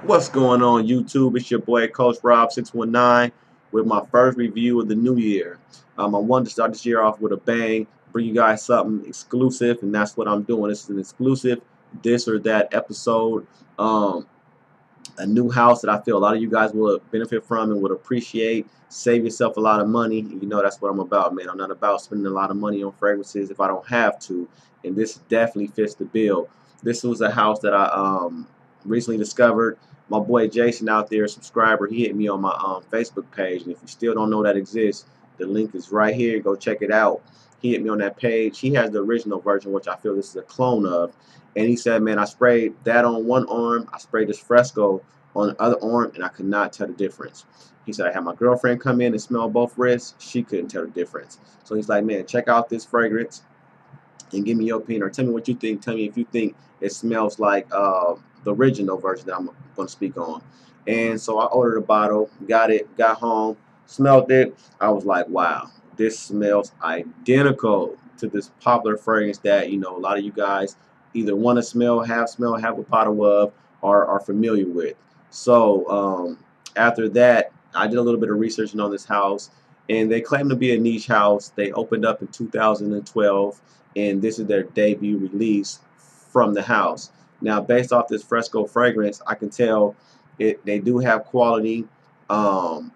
What's going on YouTube? It's your boy Coach Rob 619 with my first review of the new year. I wanted to start this year off with a bang, bring you guys something exclusive, and that's what I'm doing. This is an exclusive this or that episode. A new house that I feel a lot of you guys will benefit from and would appreciate. Save yourself a lot of money. You know that's what I'm about, man. I'm not about spending a lot of money on fragrances if I don't have to, and this definitely fits the bill. This was a house that I recently discovered. My boy Jason out there, subscriber, he hit me on my Facebook page, and if you still don't know that exists, the link is right here. Go check it out. He hit me on that page. He has the original version, which I feel this is a clone of. And he said, man, I sprayed that on one arm. I sprayed this Fresco on the other arm, and I could not tell the difference. He said, I had my girlfriend come in and smell both wrists. She couldn't tell the difference. So he's like, man, check out this fragrance and give me your opinion, or tell me what you think. Tell me if you think it smells like the original version that I'm going to speak on. And so I ordered a bottle, got it, got home, smelled it. I was like, wow, this smells identical to this popular fragrance that, you know, a lot of you guys either want to smell, have a bottle of, or are familiar with. So after that, I did a little bit of researching on this house, and they claim to be a niche house. They opened up in 2012, and this is their debut release from the house. Now, based off this Fresco fragrance, I can tell they do have quality, and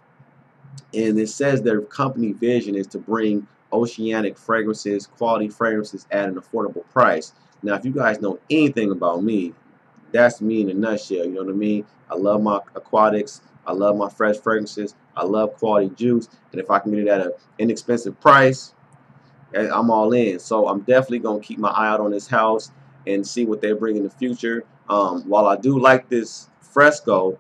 it says their company vision is to bring oceanic fragrances, quality fragrances at an affordable price. Now, if you guys know anything about me, that's me in a nutshell. You know what I mean? I love my aquatics. I love my fresh fragrances. I love quality juice. And if I can get it at an inexpensive price, I'm all in. So I'm definitely going to keep my eye out on this house and see what they bring in the future. While I do like this Fresco,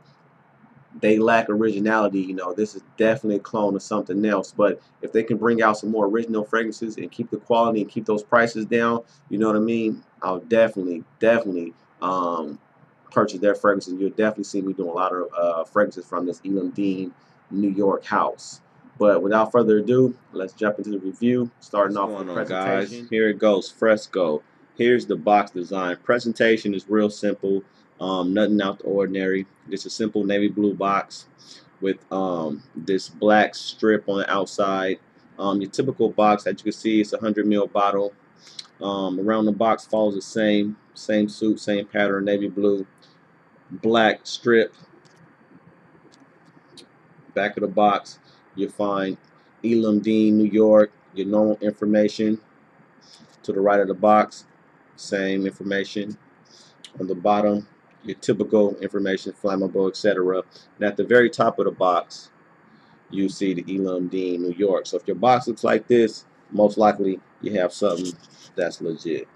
they lack originality. You know, this is definitely a clone of something else. But if they can bring out some more original fragrances and keep the quality and keep those prices down, you know what I mean, I'll definitely purchase their fragrances. You'll definitely see me doing a lot of fragrances from this Ilum New York house. But without further ado, let's jump into the review. Starting off with the presentation. Guys, here it goes, Fresco. Here's the box design. Presentation is real simple. Nothing out the ordinary. Just a simple navy blue box with this black strip on the outside. Your typical box, as you can see, it's a 100 ml bottle. Around the box follows the same suit, same pattern, navy blue, black strip. Back of the box, you'll find Ilum, New York, your normal information. To the right of the box, same information. On the bottom, your typical information, flammable, etc. And at the very top of the box, you see the Ilum New York. So if your box looks like this, most likely you have something that's legit.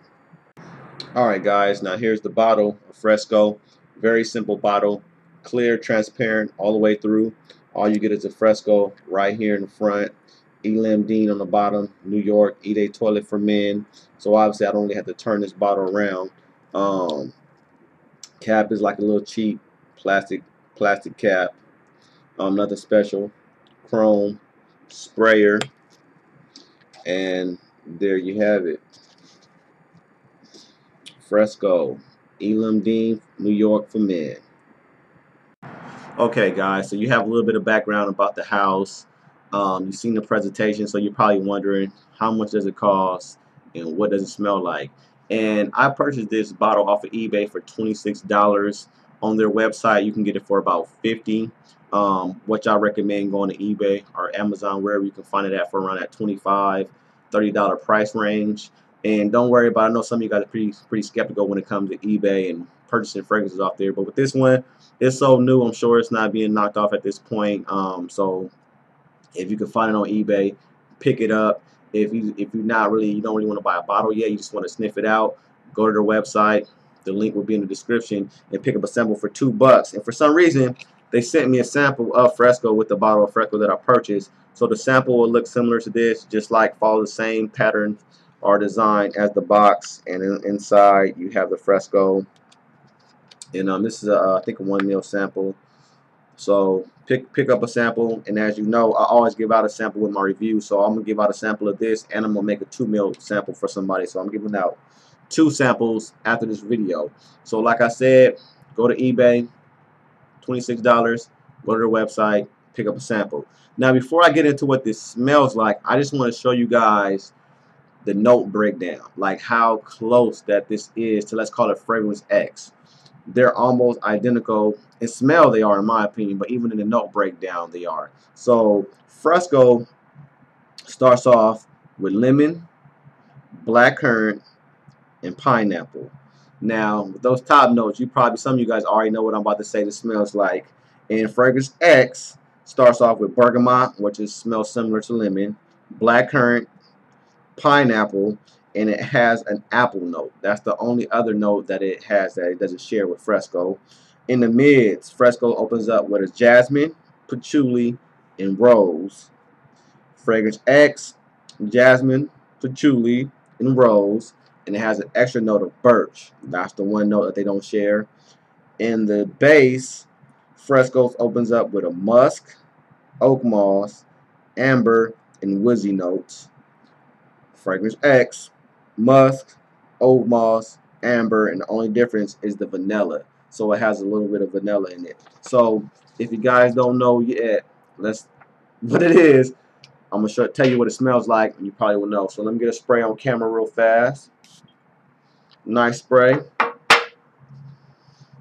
Alright guys, now here's the bottle of Fresco. Very simple bottle, clear, transparent all the way through. All you get is a Fresco right here in the front. Ilum on the bottom, New York, Eat a Toilet for Men. So obviously I don't really have to turn this bottle around. Cap is like a little cheap plastic cap. Nothing special. Chrome sprayer, and there you have it. Fresco, Ilum New York for Men. Okay guys, so you have a little bit of background about the house. You've seen the presentation, so you're probably wondering how much does it cost and what does it smell like. And I purchased this bottle off of eBay for $26. On their website you can get it for about $50. Which I recommend going to eBay or Amazon, wherever you can find it at, for around that $25, $30 price range. And don't worry about it. I know some of you guys are pretty skeptical when it comes to eBay and purchasing fragrances off there, but with this one, it's so new, I'm sure it's not being knocked off at this point. So if you can find it on eBay, pick it up. If you don't really want to buy a bottle yet, you just want to sniff it out, go to their website. The link will be in the description, and pick up a sample for $2. And for some reason, they sent me a sample of Fresco with the bottle of Fresco that I purchased. So the sample will look similar to this, just like follow the same pattern or design as the box. And inside you have the Fresco. And this is I think a 1 ml sample. So pick up a sample, and as you know, I always give out a sample with my review. So I'm gonna give out a sample of this, and I'm gonna make a 2 ml sample for somebody. So I'm giving out 2 samples after this video. So like I said, go to eBay, $26. Go to their website, pick up a sample. Now, before I get into what this smells like, I just want to show you guys the note breakdown, like how close that this is to, let's call it Fragrance X. They're almost identical in smell, they are in my opinion, but even in the note breakdown they are. So Fresco starts off with lemon, blackcurrant, and pineapple. Now with those top notes, some of you guys already know what I'm about to say this smells like. And Fragrance X starts off with bergamot, which smells similar to lemon, blackcurrant, pineapple, and it has an apple note. That's the only other note that it has that it doesn't share with Fresco. In the mids, Fresco opens up with a jasmine, patchouli, and rose. Fragrance X, jasmine, patchouli, and rose, and it has an extra note of birch. That's the one note that they don't share. In the base, Fresco opens up with a musk, oak moss, amber, and woodsy notes. Fragrance X, musk, oak moss, amber, and the only difference is the vanilla. So it has a little bit of vanilla in it. So if you guys don't know yet, what it is, I'm gonna tell you what it smells like, and you probably will know. So let me get a spray on camera real fast. Nice spray.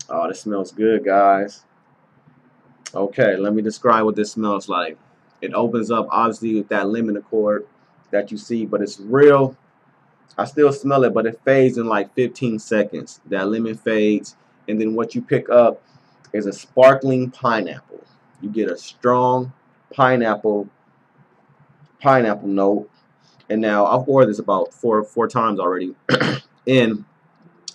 Oh, this smells good, guys. Okay, let me describe what this smells like. It opens up obviously with that lemon accord that you see, but it's real. I still smell it, but it fades in like 15 seconds. That lemon fades, and then what you pick up is a sparkling pineapple. You get a strong pineapple note. And now I've ordered this about four times already. And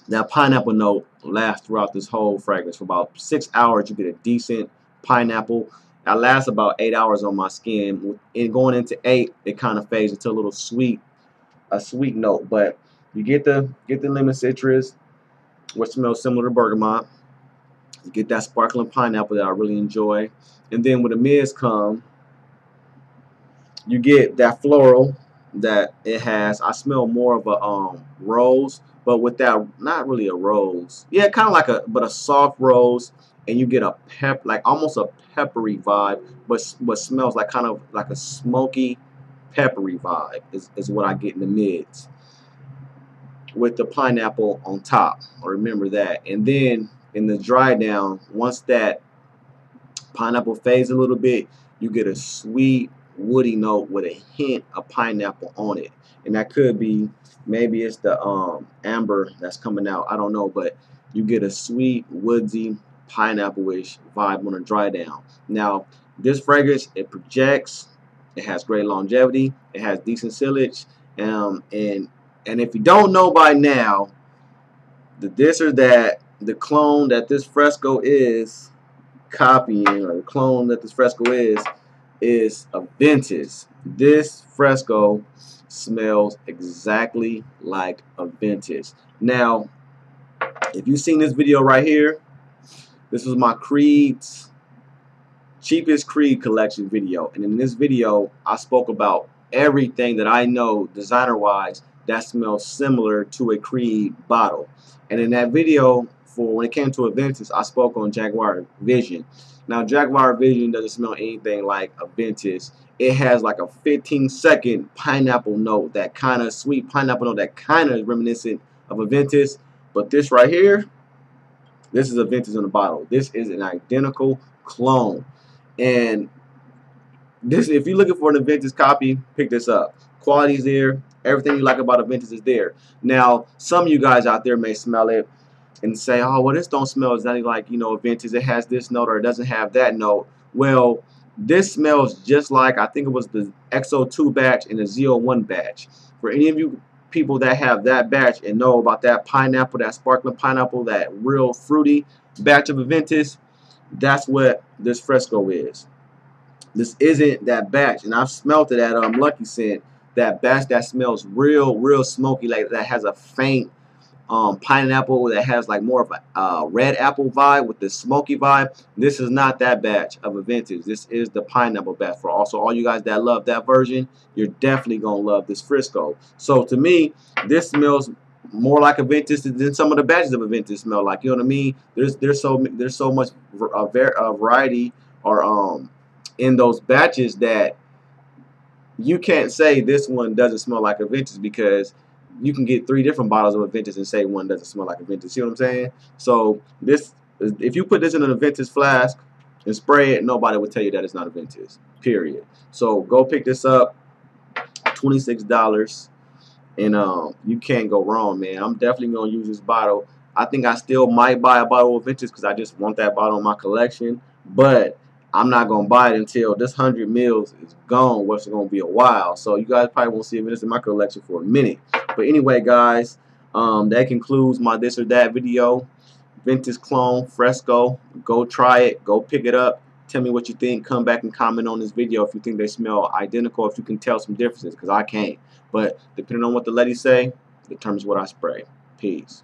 that pineapple note lasts throughout this whole fragrance. For about 6 hours, you get a decent pineapple. That lasts about 8 hours on my skin. And going into 8, it kind of fades into a sweet note. But you get the lemon citrus, which smells similar to bergamot. You get that sparkling pineapple that I really enjoy. And then when the mids come, you get that floral that it has. I smell more of a rose, but with that, not really a rose. Yeah, kind of like a soft rose, and you get a like almost a peppery vibe, but what smells like kind of like a smoky, peppery vibe is what I get in the mids. With the pineapple on top, remember that. And then in the dry down, once that pineapple fades a little bit, you get a sweet woody note with a hint of pineapple on it, and that could be, maybe it's the amber that's coming out, I don't know, but you get a sweet woodsy pineapple-ish vibe on a dry down. Now this fragrance, it projects, it has great longevity, it has decent sillage, and if you don't know by now, the clone that this Fresco is copying, or the clone that this Fresco is a vintage. This Fresco smells exactly like a vintage. Now, if you've seen this video right here, this was my Creed's cheapest Creed collection video, and in this video I spoke about everything that I know designer wise that smells similar to a Creed bottle. And in that video, for when it came to a vintage, I spoke on Jaguar Vision. Now Jaguar Vision doesn't smell anything like a vintage. It has like a 15-second pineapple note, that kind of sweet pineapple note that kind of is reminiscent of a vintage. But this right here, this is a vintage in a bottle. This is an identical clone. And this, if you're looking for an vintage copy, pick this up. Quality's there. Everything you like about a vintage is there. Now, some of you guys out there may smell it and say, oh, well, this don't smell exactly like, you know, a vintage. It has this note or it doesn't have that note. Well, this smells just like, I think it was the XO2 batch and the Z01 batch. For any of you people that have that batch and know about that pineapple, that sparkling pineapple, that real fruity batch of a vintage, that's what this Fresco is. This isn't that batch, and I've smelled it at Lucky Scent. That batch that smells real smoky, like that has a faint pineapple, that has like more of a red apple vibe with the smoky vibe. This is not that batch of a vintage. This is the pineapple batch. For also all you guys that love that version, you're definitely gonna love this Fresco. So to me, this smells more like a vintage than some of the batches of a vintage smell like. You know what I mean? There's so much variety or in those batches that you can't say this one doesn't smell like a vintage, because you can get 3 different bottles of a vintage and say one doesn't smell like a vintage. See what I'm saying? So this, if you put this in a vintage flask and spray it, nobody would tell you that it's not a vintage. Period. So go pick this up. $26. And you can't go wrong, man. I'm definitely gonna use this bottle. I think I still might buy a bottle of vintage because I just want that bottle in my collection, but I'm not gonna buy it until this 100 mils is gone, which is gonna be a while. So you guys probably won't see this in my collection for a minute. But anyway, guys, that concludes my this or that video. Vintage clone Fresco. Go try it. Go pick it up. Tell me what you think. Come back and comment on this video if you think they smell identical, if you can tell some differences, because I can't. But depending on what the ladies say, determines what I spray. Peace.